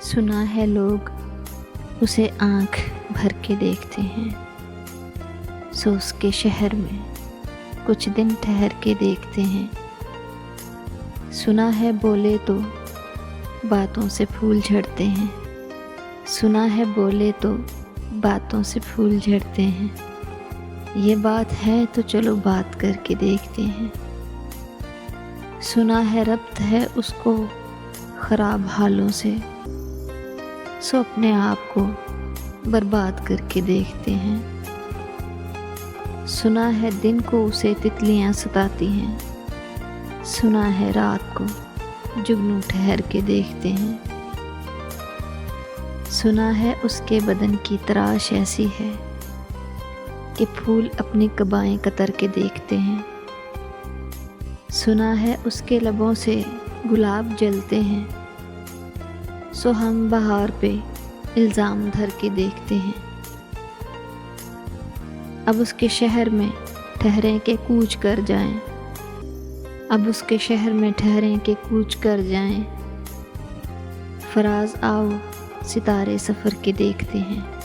सुना है लोग उसे आँख भर के देखते हैं, सो उसके शहर में कुछ दिन ठहर के देखते हैं। सुना है बोले तो बातों से फूल झड़ते हैं, सुना है बोले तो बातों से फूल झड़ते हैं। ये बात है तो चलो बात करके देखते हैं। सुना है रब्त है उसको ख़राब हालों से, सो अपने आप को बर्बाद करके देखते हैं। सुना है दिन को उसे तितलियां सताती हैं, सुना है रात को जुगनू ठहर के देखते हैं। सुना है उसके बदन की तराश ऐसी है कि फूल अपनी कबाएं कतर के देखते हैं। सुना है उसके लबों से गुलाब जलते हैं, सो हम बहार पे इल्ज़ाम धर के देखते हैं। अब उसके शहर में ठहरें के कूच कर जाएं, अब उसके शहर में ठहरें के कूच कर जाएं। फराज आओ सितारे सफ़र के देखते हैं।